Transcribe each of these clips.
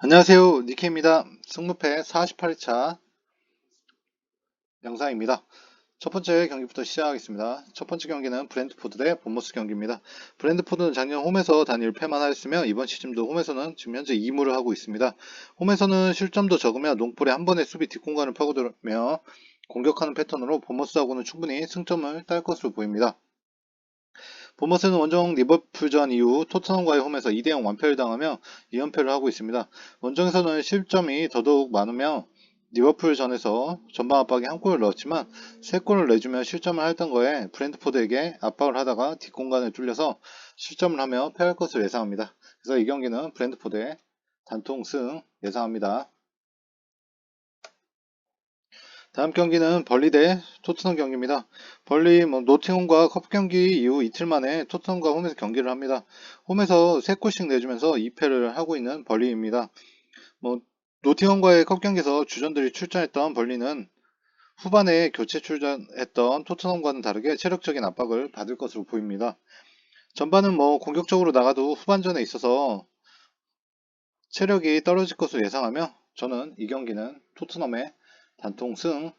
안녕하세요. 니케입니다. 승무패 48차 영상입니다. 첫 번째 경기부터 시작하겠습니다. 첫 번째 경기는 브랜트포드 대 본머스 경기입니다. 브랜트포드는 작년 홈에서 단 1패만 하였으며 이번 시즌도 홈에서는 지금 현재 2무를 하고 있습니다. 홈에서는 실점도 적으며 롱볼에 한 번의 수비 뒷공간을 파고들며 공격하는 패턴으로 본머스하고는 충분히 승점을 딸 것으로 보입니다. 본머스는 원정 리버풀전 이후 토트넘과의 홈에서 2대0 완패를 당하며 2연패를 하고 있습니다. 원정에서는 실점이 더더욱 많으며 리버풀전에서 전방 압박에 한 골을 넣었지만 3골을 내주며 실점을 했던 거에 브랜트포드에게 압박을 하다가 뒷공간을 뚫려서 실점을 하며 패할 것을 예상합니다. 그래서 이 경기는 브랜트포드의 단통승 예상합니다. 다음 경기는 벌리 대 토트넘 경기입니다. 벌리 노팅엄과 컵 경기 이후 이틀 만에 토트넘과 홈에서 경기를 합니다. 홈에서 3골씩 내주면서 2패를 하고 있는 벌리입니다. 노팅엄과의 컵 경기에서 주전들이 출전했던 벌리는 후반에 교체 출전했던 토트넘과는 다르게 체력적인 압박을 받을 것으로 보입니다. 전반은 공격적으로 나가도 후반전에 있어서 체력이 떨어질 것으로 예상하며 저는 이 경기는 토트넘의 단통승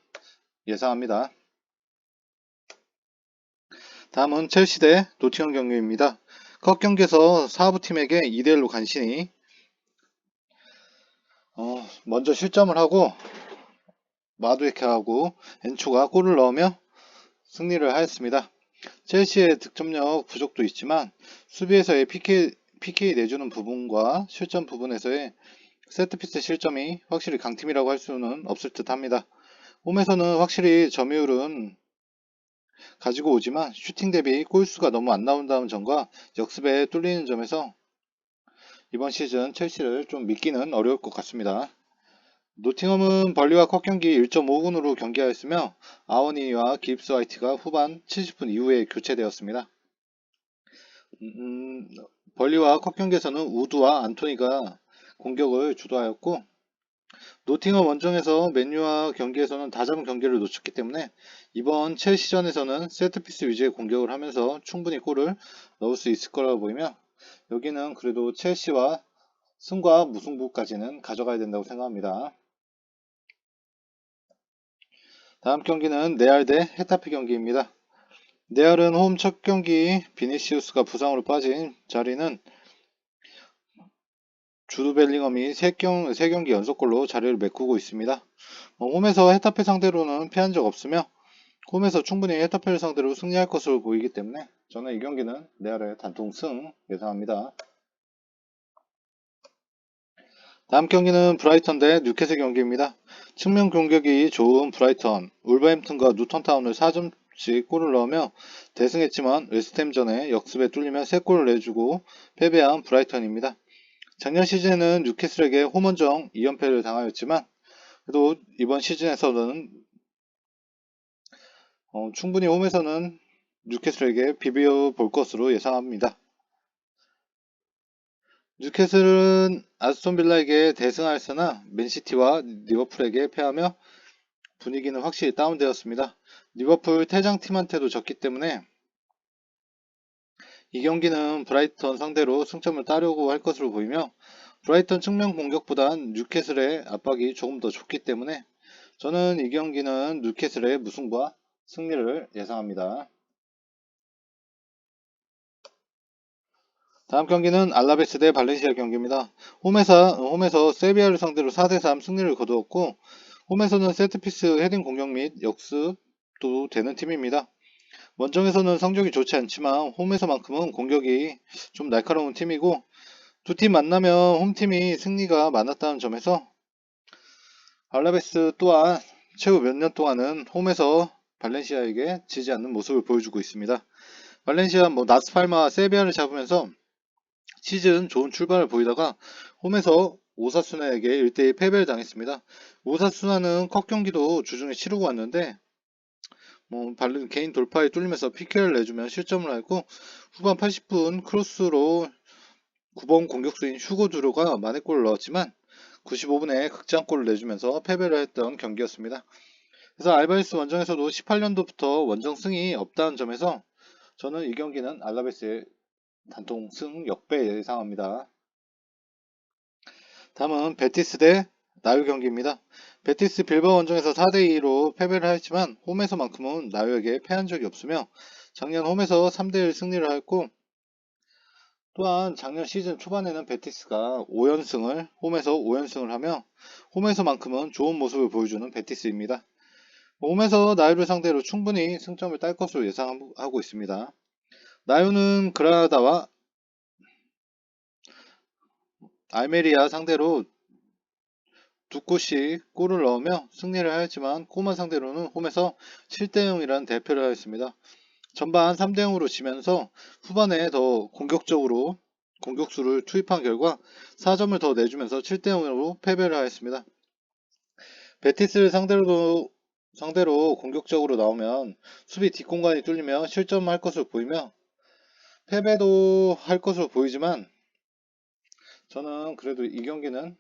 예상합니다. 다음은 첼시 대 노팅엄 경기입니다. 컵 경기에서 사부팀에게 2대1로 간신히 먼저 실점을 하고 마두에케하고 엔초가 골을 넣으며 승리를 하였습니다. 첼시의 득점력 부족도 있지만 수비에서의 PK 내주는 부분과 실점 부분에서의 세트피스 실점이 확실히 강팀이라고 할 수는 없을 듯 합니다. 홈에서는 확실히 점유율은 가지고 오지만 슈팅 대비 골수가 너무 안 나온다는 점과 역습에 뚫리는 점에서 이번 시즌 첼시를 좀 믿기는 어려울 것 같습니다. 노팅엄은 벌리와 컷 경기 1.5분으로 경기하였으며 아워니와 깁스 화이트가 후반 70분 이후에 교체되었습니다. 벌리와 컷 경기에서는 우드와 안토니가 공격을 주도하였고 노팅엄 원정에서 맨유와 경기에서는 다잡은 경기를 놓쳤기 때문에 이번 첼시전에서는 세트피스 위주의 공격을 하면서 충분히 골을 넣을 수 있을 거라고 보이며 여기는 그래도 첼시와 승과 무승부까지는 가져가야 된다고 생각합니다. 다음 경기는 레알 대 헤타페 경기입니다. 레알은 홈 첫 경기 비니시우스가 부상으로 빠진 자리는 주드 벨링엄이 3경기 연속골로 자리를 메꾸고 있습니다. 홈에서 헤타페 상대로는 패한 적 없으며 홈에서 충분히 헤타페를 상대로 승리할 것으로 보이기 때문에 저는 이 경기는 레알의 단통승 예상합니다. 다음 경기는 브라이턴 대 뉴캐슬 경기입니다. 측면 공격이 좋은 브라이턴, 울버햄튼과 누턴타운을 4점씩 골을 넣으며 대승했지만 웨스트햄전에 역습에 뚫리며 3골을 내주고 패배한 브라이턴입니다. 작년 시즌에는 뉴캐슬에게 홈원정 2연패를 당하였지만 그래도 이번 시즌에서는 충분히 홈에서는 뉴캐슬에게 비벼볼 것으로 예상합니다. 뉴캐슬은 아스톤빌라에게 대승하였으나 맨시티와 리버풀에게 패하며 분위기는 확실히 다운되었습니다. 리버풀 퇴장팀한테도 졌기 때문에 이 경기는 브라이턴 상대로 승점을 따려고 할 것으로 보이며 브라이턴 측면 공격보단 뉴캐슬의 압박이 조금 더 좋기 때문에 저는 이 경기는 뉴캐슬의 무승부와 승리를 예상합니다. 다음 경기는 알라베스 대 발렌시아 경기입니다. 홈에서 세비야를 상대로 4대3 승리를 거두었고 홈에서는 세트피스 헤딩 공격 및 역습도 되는 팀입니다. 원정에서는 성적이 좋지 않지만 홈에서만큼은 공격이 좀 날카로운 팀이고 두 팀 만나면 홈팀이 승리가 많았다는 점에서 알라베스 또한 최후 몇 년 동안은 홈에서 발렌시아에게 지지 않는 모습을 보여주고 있습니다. 발렌시아 나스팔마 세비야를 잡으면서 시즌 좋은 출발을 보이다가 홈에서 오사수나에게 1대1 패배를 당했습니다. 오사수나는 컵 경기도 주중에 치르고 왔는데 개인 돌파에 뚫리면서 PK를 내주면 실점을 하고 후반 80분 크로스로 9번 공격수인 휴고 두로가 만회골을 넣었지만 95분에 극장골을 내주면서 패배를 했던 경기였습니다. 그래서 알바레스 원정에서도 18년도부터 원정 승이 없다는 점에서 저는 이 경기는 알라베스의 단통 승 역배 예상합니다. 다음은 베티스 대 나유 경기입니다. 베티스 빌바오 원정에서 4대2로 패배를 하였지만 홈에서만큼은 나유에게 패한 적이 없으며 작년 홈에서 3대1 승리를 하였고, 또한 작년 시즌 초반에는 베티스가 5연승을 홈에서 5연승을 하며 홈에서만큼은 좋은 모습을 보여주는 베티스입니다. 홈에서 나유를 상대로 충분히 승점을 딸 것으로 예상하고 있습니다. 나유는 그라나다와 알메리아 상대로 두 골씩 골을 넣으며 승리를 하였지만 꼬마 상대로는 홈에서 7대0이라는 대패를 하였습니다. 전반 3대0으로 지면서 후반에 더 공격적으로 공격수를 투입한 결과 4점을 더 내주면서 7대0으로 패배를 하였습니다. 베티스를 상대로 공격적으로 나오면 수비 뒷공간이 뚫리며 실점할 것으로 보이며 패배도 할 것으로 보이지만, 저는 그래도 이 경기는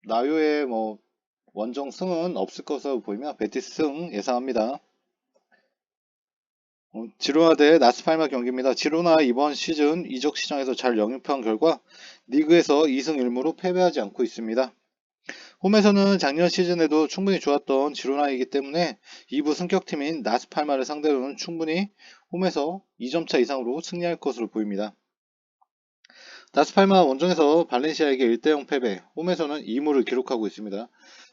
나요의 원정 승은 없을 것으로 보이며 베티스 승 예상합니다. 지로나 대 라스팔마 경기입니다. 지로나 이번 시즌 이적 시장에서 잘 영입한 결과 리그에서 2승 1무로 패배하지 않고 있습니다. 홈에서는 작년 시즌에도 충분히 좋았던 지로나이기 때문에 2부 승격팀인 라스팔마를 상대로는 충분히 홈에서 2점차 이상으로 승리할 것으로 보입니다. 라스팔마 원정에서 발렌시아에게 1대0 패배, 홈에서는 2무를 기록하고 있습니다.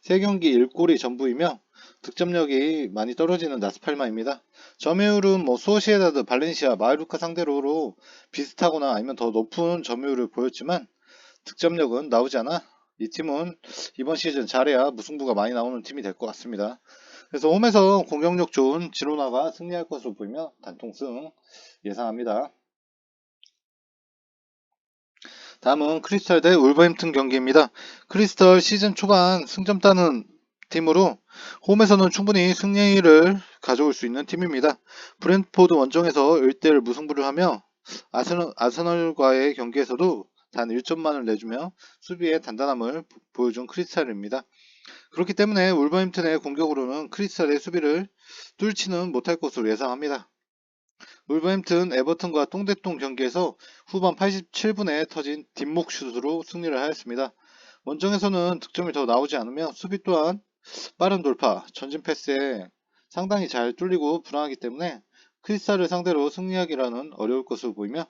3경기 1골이 전부이며 득점력이 많이 떨어지는 라스팔마입니다. 점유율은 소시에다드, 발렌시아, 마요르카 상대로 비슷하거나 아니면 더 높은 점유율을 보였지만 득점력은 나오지 않아 이 팀은 이번 시즌 잘해야 무승부가 많이 나오는 팀이 될 것 같습니다. 그래서 홈에서 공격력 좋은 지로나가 승리할 것으로 보이며 단통승 예상합니다. 다음은 크리스탈 대 울버햄튼 경기입니다. 크리스탈 시즌 초반 승점 따는 팀으로 홈에서는 충분히 승리를 가져올 수 있는 팀입니다. 브랜트포드 원정에서 1대1 무승부를 하며 아스널과의 경기에서도 단 1점만을 내주며 수비의 단단함을 보여준 크리스탈입니다. 그렇기 때문에 울버햄튼의 공격으로는 크리스탈의 수비를 뚫지는 못할 것으로 예상합니다. 울버햄튼 에버튼과 똥대똥 경기에서 후반 87분에 터진 뒷목 슛으로 승리를 하였습니다. 원정에서는 득점이 더 나오지 않으며 수비 또한 빠른 돌파, 전진 패스에 상당히 잘 뚫리고 불안하기 때문에 크리스탈을 상대로 승리하기라는 어려울 것으로 보이며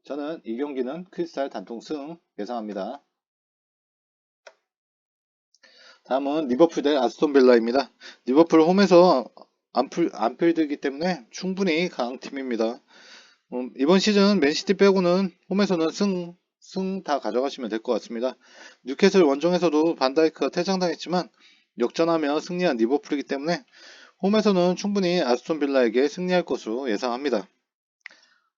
저는 이 경기는 크리스탈 단통승 예상합니다. 다음은 리버풀 대 아스톤빌라입니다. 리버풀 홈에서 안필드이기 때문에 충분히 강한 팀입니다. 이번 시즌 맨시티 빼고는 홈에서는 승 다 가져가시면 될 것 같습니다. 뉴캐슬 원정에서도 반다이크가 퇴장당했지만 역전하며 승리한 리버풀이기 때문에 홈에서는 충분히 아스톤빌라에게 승리할 것으로 예상합니다.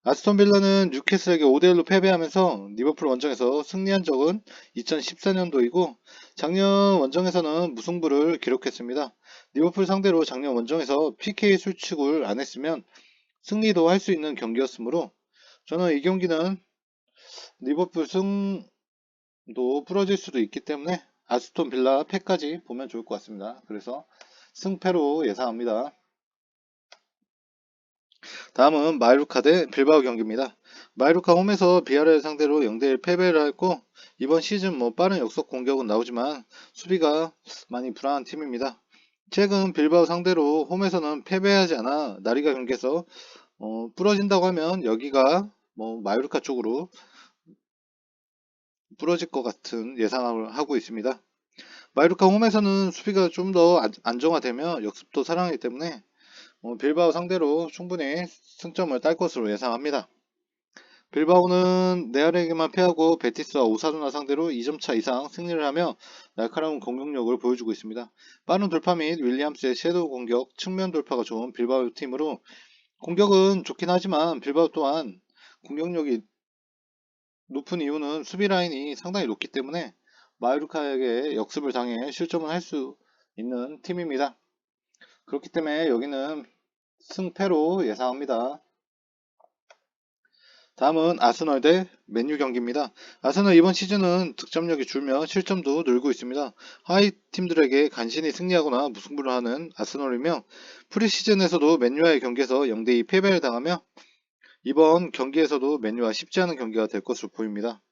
아스톤빌라는 뉴캐슬에게 5대1로 패배하면서 리버풀 원정에서 승리한 적은 2014년도이고 작년 원정에서는 무승부를 기록했습니다. 리버풀 상대로 작년 원정에서 PK 술축을 안 했으면 승리도 할 수 있는 경기였으므로 저는 이 경기는 리버풀 승도 부러질 수도 있기 때문에 아스톤빌라 패까지 보면 좋을 것 같습니다. 그래서 승패로 예상합니다. 다음은 마요르카 대 빌바오 경기입니다. 마요르카 홈에서 비아레를 상대로 0대1 패배를 했고 이번 시즌 빠른 역속 공격은 나오지만 수비가 많이 불안한 팀입니다. 최근 빌바오 상대로 홈에서는 패배하지 않아 나리가 경기에서 부러진다고 하면 여기가 마요르카 쪽으로 부러질 것 같은 예상을 하고 있습니다. 마요르카 홈에서는 수비가 좀 더 안정화되며 역습도 사랑하기 때문에 빌바오 상대로 충분히 승점을 딸 것으로 예상합니다. 빌바오는 레알에게만 패하고 베티스와 오사수나 상대로 2점차 이상 승리를 하며 날카로운 공격력을 보여주고 있습니다. 빠른 돌파 및 윌리엄스의 섀도우 공격, 측면 돌파가 좋은 빌바오 팀으로 공격은 좋긴 하지만 빌바오 또한 공격력이 높은 이유는 수비 라인이 상당히 높기 때문에 마요르카에게 역습을 당해 실점을 할 수 있는 팀입니다. 그렇기 때문에 여기는 승패로 예상합니다. 다음은 아스널 대 맨유 경기입니다. 아스널 이번 시즌은 득점력이 줄며 실점도 늘고 있습니다. 하위 팀들에게 간신히 승리하거나 무승부를 하는 아스널이며 프리시즌에서도 맨유와의 경기에서 0대2 패배를 당하며 이번 경기에서도 맨유와 쉽지 않은 경기가 될 것으로 보입니다.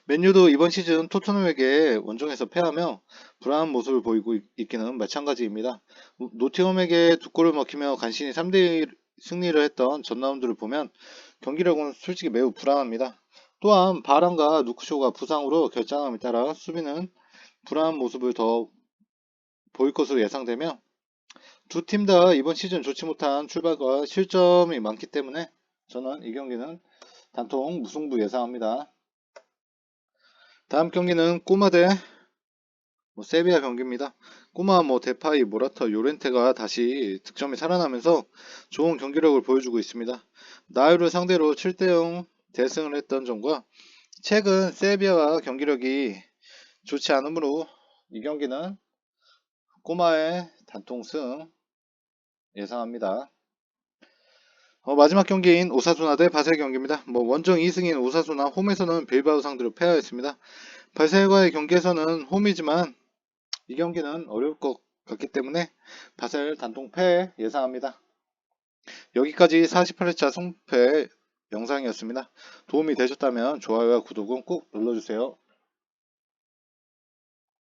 맨유도 이번 시즌 토트넘에게 원정에서 패하며 불안한 모습을 보이고 있기는 마찬가지입니다. 노팅엄에게 두 골을 먹히며 간신히 3대1 승리를 했던 전 라운드를 보면 경기력은 솔직히 매우 불안합니다. 또한 바란과 누쿠쇼가 부상으로 결장함에 따라 수비는 불안한 모습을 더 보일 것으로 예상되며 두 팀 다 이번 시즌 좋지 못한 출발과 실점이 많기 때문에 저는 이 경기는 단통 무승부 예상합니다. 다음 경기는 꼬마 대 세비야 경기입니다. 꼬마 데파이, 모라타, 요렌테가 다시 득점이 살아나면서 좋은 경기력을 보여주고 있습니다. 나유를 상대로 7대0 대승을 했던 점과 최근 세비야가 경기력이 좋지 않으므로 이 경기는 꼬마의 단통승 예상합니다. 마지막 경기인 오사수나 대 바셀 경기입니다. 원정 2승인 오사수나 홈에서는 빌바오 상대로 패하였습니다. 바셀과의 경기에서는 홈이지만 이 경기는 어려울 것 같기 때문에 바셀 단통패 예상합니다. 여기까지 48회차 승패 영상이었습니다. 도움이 되셨다면 좋아요와 구독은 꼭 눌러주세요.